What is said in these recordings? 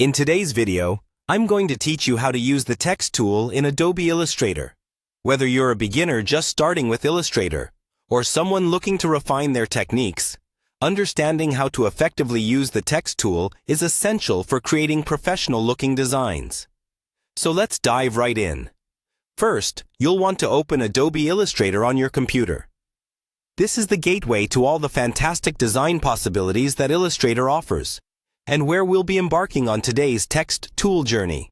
In today's video, I'm going to teach you how to use the text tool in Adobe Illustrator. Whether you're a beginner just starting with Illustrator or someone looking to refine their techniques, understanding how to effectively use the text tool is essential for creating professional-looking designs. So let's dive right in. First, you'll want to open Adobe Illustrator on your computer. This is the gateway to all the fantastic design possibilities that Illustrator offers, and where we'll be embarking on today's text tool journey.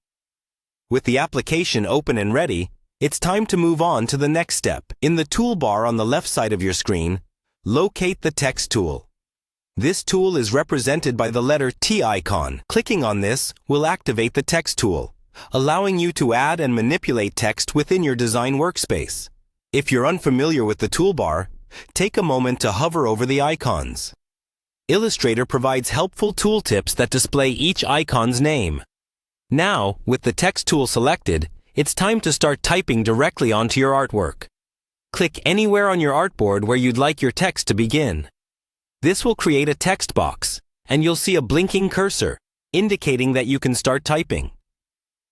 With the application open and ready, it's time to move on to the next step. In the toolbar on the left side of your screen, locate the text tool. This tool is represented by the letter T icon. Clicking on this will activate the text tool, allowing you to add and manipulate text within your design workspace. If you're unfamiliar with the toolbar, take a moment to hover over the icons. Illustrator provides helpful tooltips that display each icon's name. Now, with the text tool selected, it's time to start typing directly onto your artwork. Click anywhere on your artboard where you'd like your text to begin. This will create a text box, and you'll see a blinking cursor, indicating that you can start typing.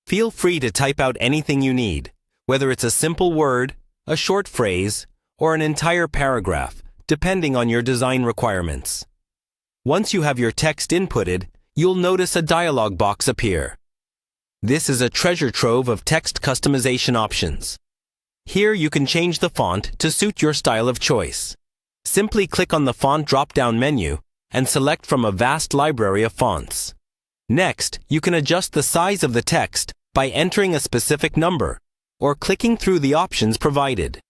Feel free to type out anything you need, whether it's a simple word, a short phrase, or an entire paragraph, depending on your design requirements. Once you have your text inputted, you'll notice a dialog box appear. This is a treasure trove of text customization options. Here you can change the font to suit your style of choice. Simply click on the font drop-down menu and select from a vast library of fonts. Next, you can adjust the size of the text by entering a specific number or clicking through the options provided.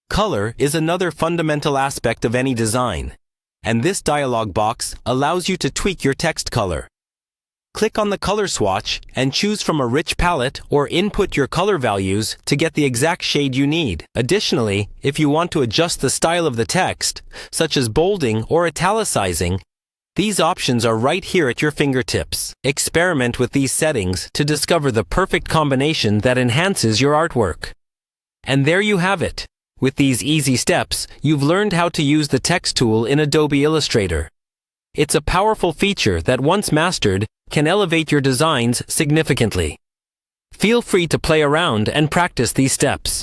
Color is another fundamental aspect of any design, and this dialog box allows you to tweak your text color. Click on the color swatch and choose from a rich palette or input your color values to get the exact shade you need. Additionally, if you want to adjust the style of the text, such as bolding or italicizing, these options are right here at your fingertips. Experiment with these settings to discover the perfect combination that enhances your artwork. And there you have it. With these easy steps, you've learned how to use the text tool in Adobe Illustrator. It's a powerful feature that, once mastered, can elevate your designs significantly. Feel free to play around and practice these steps.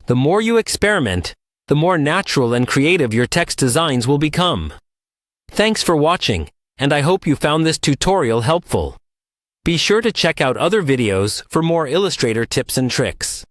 The more you experiment, the more natural and creative your text designs will become. Thanks for watching, and I hope you found this tutorial helpful. Be sure to check out other videos for more Illustrator tips and tricks.